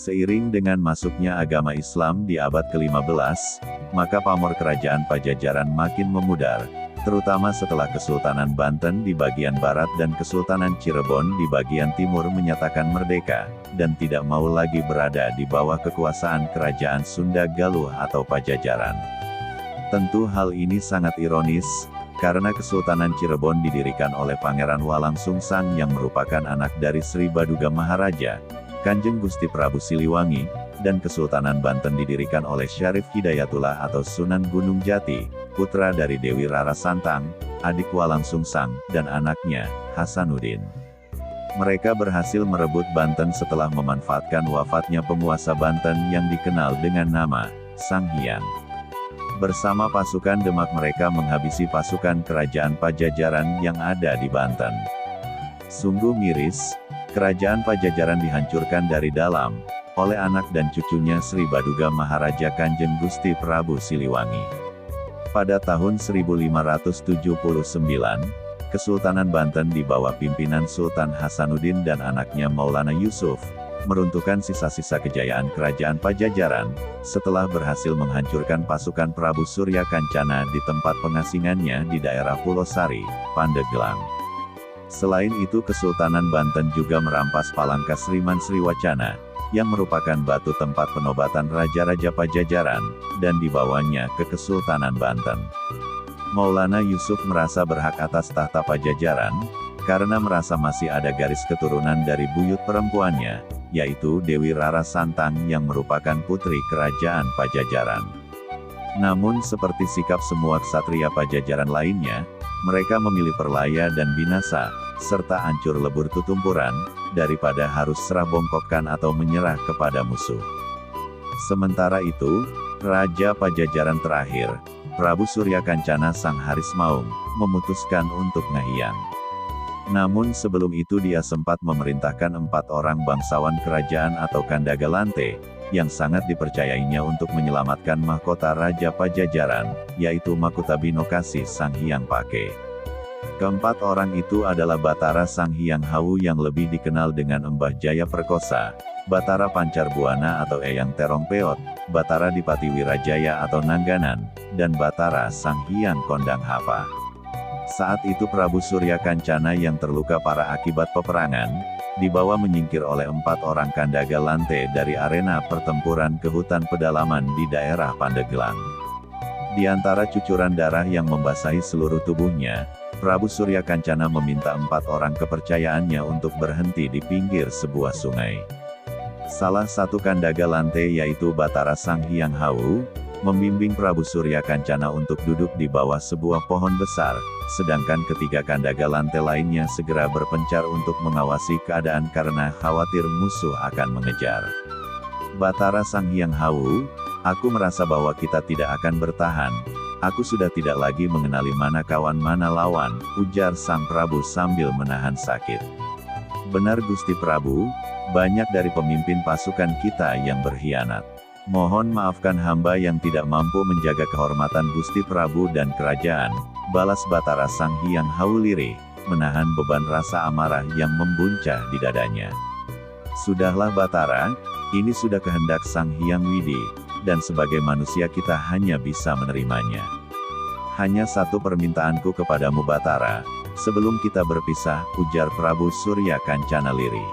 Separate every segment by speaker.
Speaker 1: Seiring dengan masuknya agama Islam di abad ke-15, maka pamor kerajaan Pajajaran makin memudar, terutama setelah Kesultanan Banten di bagian barat dan Kesultanan Cirebon di bagian timur menyatakan merdeka, dan tidak mau lagi berada di bawah kekuasaan kerajaan Sunda Galuh atau Pajajaran. Tentu hal ini sangat ironis, karena Kesultanan Cirebon didirikan oleh Pangeran Walang Sungsang yang merupakan anak dari Sri Baduga Maharaja, Kanjeng Gusti Prabu Siliwangi, dan Kesultanan Banten didirikan oleh Syarif Hidayatullah atau Sunan Gunung Jati, putra dari Dewi Rara Santang, adik Walang Sungsang, dan anaknya, Hasanuddin. Mereka berhasil merebut Banten setelah memanfaatkan wafatnya penguasa Banten yang dikenal dengan nama, Sang Hyang. Bersama pasukan Demak mereka menghabisi pasukan kerajaan Pajajaran yang ada di Banten. Sungguh miris, kerajaan Pajajaran dihancurkan dari dalam, oleh anak dan cucunya Sri Baduga Maharaja Kanjeng Gusti Prabu Siliwangi. Pada tahun 1579, Kesultanan Banten di bawah pimpinan Sultan Hasanuddin dan anaknya Maulana Yusuf, meruntuhkan sisa-sisa kejayaan kerajaan Pajajaran, setelah berhasil menghancurkan pasukan Prabu Surya Kancana di tempat pengasingannya di daerah Pulau Sari, Pandeglang. Selain itu Kesultanan Banten juga merampas Palangka Sriman Sriwacana, yang merupakan batu tempat penobatan Raja-Raja Pajajaran, dan dibawanya ke Kesultanan Banten. Maulana Yusuf merasa berhak atas tahta Pajajaran, karena merasa masih ada garis keturunan dari buyut perempuannya, yaitu Dewi Rara Santang yang merupakan putri kerajaan Pajajaran. Namun seperti sikap semua ksatria Pajajaran lainnya, mereka memilih perlaya dan binasa, serta hancur lebur tutumpuran, daripada harus serah bongkokkan atau menyerah kepada musuh. Sementara itu, Raja Pajajaran terakhir, Prabu Surya Kancana Sang Harismaung, memutuskan untuk Ngahyang. Namun sebelum itu dia sempat memerintahkan 4 orang bangsawan kerajaan atau Kandagalante, yang sangat dipercayainya untuk menyelamatkan mahkota Raja Pajajaran, yaitu Mahkota Binokasi Sang Hyang Pake. Keempat orang itu adalah Batara Sang Hyang Hawu yang lebih dikenal dengan Embah Jaya Perkosa, Batara Pancar Buana atau Eyang Terong Peot, Batara Dipati Wirajaya atau Nangganan, dan Batara Sang Hyang Kondang Hapa. Saat itu Prabu Surya Kancana yang terluka parah akibat peperangan, dibawa menyingkir oleh 4 orang Kandagalante dari arena pertempuran ke hutan pedalaman di daerah Pandeglang. Di antara cucuran darah yang membasahi seluruh tubuhnya, Prabu Surya Kancana meminta 4 orang kepercayaannya untuk berhenti di pinggir sebuah sungai. Salah satu Kandagalante yaitu Batara Sang Hyang Hawu, membimbing Prabu Surya Kancana untuk duduk di bawah sebuah pohon besar, sedangkan ketiga Kandagalante lainnya segera berpencar untuk mengawasi keadaan karena khawatir musuh akan mengejar. Batara Sang Hyang Hawu, aku merasa bahwa kita tidak akan bertahan. Aku sudah tidak lagi mengenali mana kawan mana lawan, ujar Sang Prabu sambil menahan sakit. Benar Gusti Prabu, banyak dari pemimpin pasukan kita yang berkhianat. Mohon maafkan hamba yang tidak mampu menjaga kehormatan Gusti Prabu dan kerajaan, balas Batara Sang Hyang Hawu lirih, menahan beban rasa amarah yang membuncah di dadanya. Sudahlah Batara, ini sudah kehendak Sang Hyang Widi, dan sebagai manusia kita hanya bisa menerimanya. Hanya satu permintaanku kepadamu Batara, sebelum kita berpisah, ujar Prabu Surya Kancana lirih.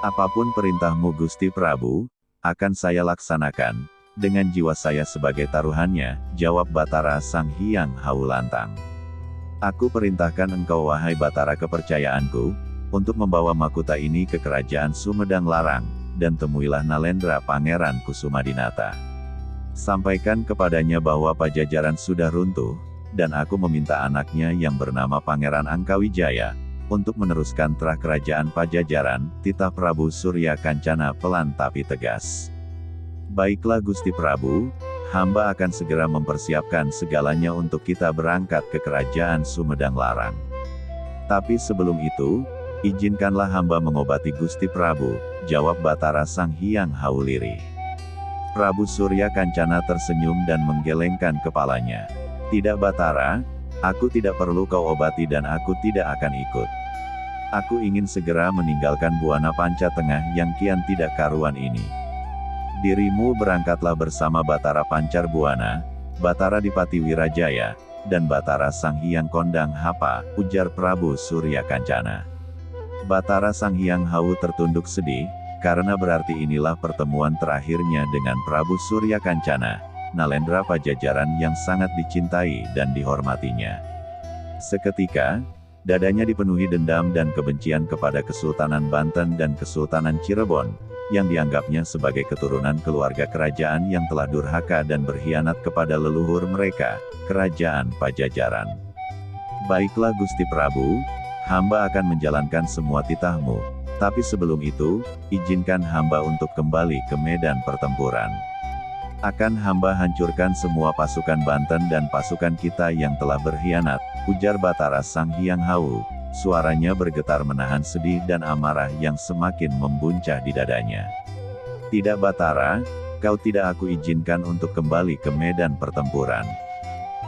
Speaker 1: Apapun perintahmu Gusti Prabu, akan saya laksanakan, dengan jiwa saya sebagai taruhannya, jawab Batara Sang Hyang Hawu lantang. Aku perintahkan engkau wahai Batara kepercayaanku, untuk membawa mahkota ini ke kerajaan Sumedang Larang, dan temuilah Nalendra Pangeran Kusumadinata. Sampaikan kepadanya bahwa Pajajaran sudah runtuh, dan aku meminta anaknya yang bernama Pangeran Angkawijaya, untuk meneruskan terah kerajaan Pajajaran, titah Prabu Surya Kancana pelan tapi tegas. Baiklah Gusti Prabu, hamba akan segera mempersiapkan segalanya untuk kita berangkat ke kerajaan Sumedang Larang. Tapi sebelum itu, izinkanlah hamba mengobati Gusti Prabu, jawab Batara Sang Hyang Hawu lirih. Prabu Surya Kancana tersenyum dan menggelengkan kepalanya. Tidak Batara, aku tidak perlu kau obati dan aku tidak akan ikut. Aku ingin segera meninggalkan Buana Panca Tengah yang kian tidak karuan ini. Dirimu berangkatlah bersama Batara Pancar Buana, Batara Dipati Wirajaya, dan Batara Sang Hyang Kondang Hapa, ujar Prabu Surya Kancana. Batara Sang Hyang Hawu tertunduk sedih, karena berarti inilah pertemuan terakhirnya dengan Prabu Surya Kancana, Nalendra Pajajaran yang sangat dicintai dan dihormatinya. Seketika, dadanya dipenuhi dendam dan kebencian kepada Kesultanan Banten dan Kesultanan Cirebon, yang dianggapnya sebagai keturunan keluarga kerajaan yang telah durhaka dan berkhianat kepada leluhur mereka, Kerajaan Pajajaran. Baiklah Gusti Prabu, hamba akan menjalankan semua titahmu, tapi sebelum itu, izinkan hamba untuk kembali ke medan pertempuran. Akan hamba hancurkan semua pasukan Banten dan pasukan kita yang telah berkhianat, ujar Batara Sang Hyang Hawu. Suaranya bergetar menahan sedih dan amarah yang semakin membuncah di dadanya. Tidak Batara, kau tidak aku izinkan untuk kembali ke medan pertempuran.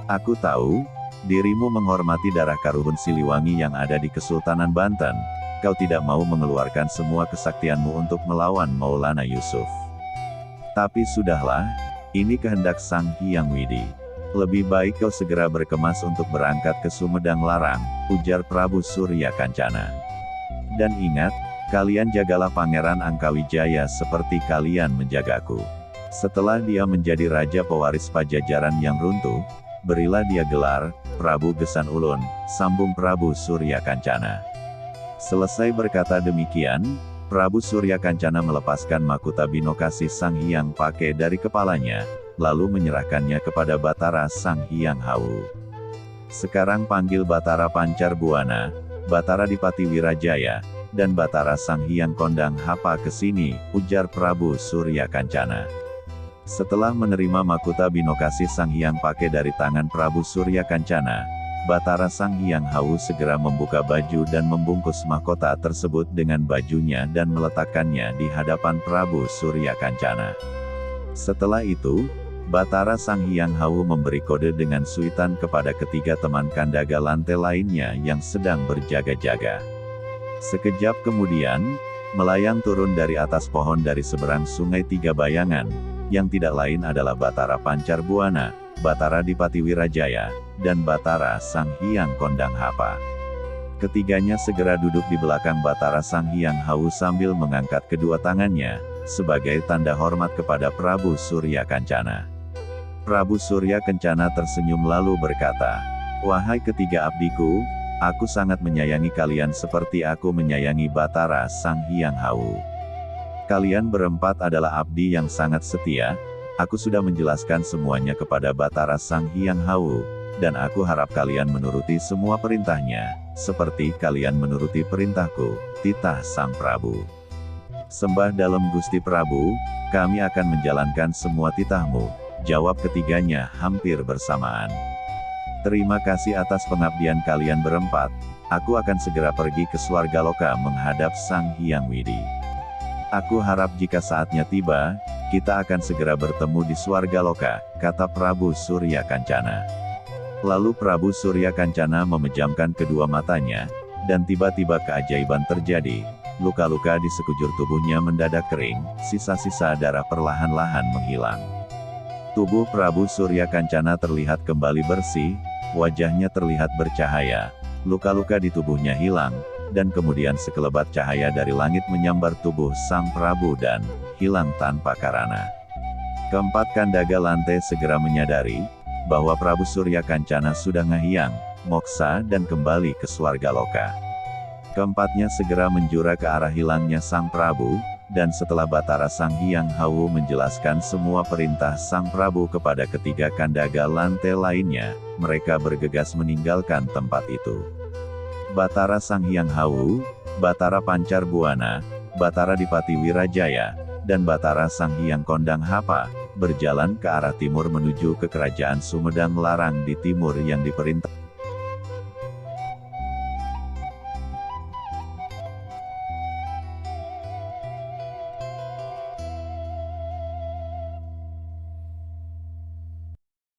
Speaker 1: Aku tahu, dirimu menghormati darah Karuhun Siliwangi yang ada di Kesultanan Banten. Kau tidak mau mengeluarkan semua kesaktianmu untuk melawan Maulana Yusuf. Tapi sudahlah, ini kehendak Sang Hyang Widi. Lebih baik kau segera berkemas untuk berangkat ke Sumedang Larang, ujar Prabu Surya Kancana. Dan ingat, kalian jagalah Pangeran Angkawijaya seperti kalian menjagaku. Setelah dia menjadi raja pewaris Pajajaran yang runtuh, berilah dia gelar Prabu Gesan Ulun, sambung Prabu Surya Kancana. Selesai berkata demikian, Prabu Surya Kancana melepaskan mahkota binokasi Sang Hyang Pake dari kepalanya, lalu menyerahkannya kepada Batara Sang Hyang Hawu. Sekarang panggil Batara Pancar Buana, Batara Dipati Wirajaya, dan Batara Sang Hyang Kondang Hapa ke sini, ujar Prabu Surya Kancana. Setelah menerima mahkota binokasi Sang Hyang Pake dari tangan Prabu Surya Kancana, Batara Sang Hyang Hawu segera membuka baju dan membungkus mahkota tersebut dengan bajunya dan meletakkannya di hadapan Prabu Surya Kancana. Setelah itu, Batara Sang Hyang Hawu memberi kode dengan suitan kepada ketiga teman Kandaga Lante lainnya yang sedang berjaga-jaga. Sekejap kemudian, melayang turun dari atas pohon dari seberang sungai Tiga Bayangan, yang tidak lain adalah Batara Pancar Buana, Batara Dipati Wirajaya, dan Batara Sang Hyang Kondang Hapa. Ketiganya segera duduk di belakang Batara Sang Hyang Hawu sambil mengangkat kedua tangannya, sebagai tanda hormat kepada Prabu Surya Kancana. Prabu Surya Kencana tersenyum lalu berkata, "Wahai ketiga abdiku, aku sangat menyayangi kalian seperti aku menyayangi Batara Sang Hyang Hawu. Kalian berempat adalah abdi yang sangat setia. Aku sudah menjelaskan semuanya kepada Batara Sang Hyang Hawu, dan aku harap kalian menuruti semua perintahnya, seperti kalian menuruti perintahku," titah Sang Prabu. "Sembah dalam Gusti Prabu, kami akan menjalankan semua titahmu," jawab ketiganya hampir bersamaan. "Terima kasih atas pengabdian kalian berempat, aku akan segera pergi ke Swargaloka menghadap Sang Hyang Widi. Aku harap jika saatnya tiba, kita akan segera bertemu di Swargaloka," kata Prabu Surya Kancana. Lalu Prabu Surya Kancana memejamkan kedua matanya, dan tiba-tiba keajaiban terjadi. Luka-luka di sekujur tubuhnya mendadak kering, sisa-sisa darah perlahan-lahan menghilang. Tubuh Prabu Surya Kancana terlihat kembali bersih, wajahnya terlihat bercahaya, luka-luka di tubuhnya hilang, dan kemudian sekelebat cahaya dari langit menyambar tubuh Sang Prabu dan hilang tanpa karana. Keempat Kandaga Lante segera menyadari bahwa Prabu Surya Kancana sudah ngahiang, moksa dan kembali ke Swargaloka. Keempatnya segera menjura ke arah hilangnya Sang Prabu, dan setelah Batara Sang Hyang Hawu menjelaskan semua perintah Sang Prabu kepada ketiga Kandaga Lante lainnya, mereka bergegas meninggalkan tempat itu. Batara Sang Hyang Hawu, Batara Pancar Buana, Batara Dipati Wirajaya, dan Batara Sang Hyang Kondang Hapa berjalan ke arah timur menuju ke Kerajaan Sumedang Larang di timur yang diperintah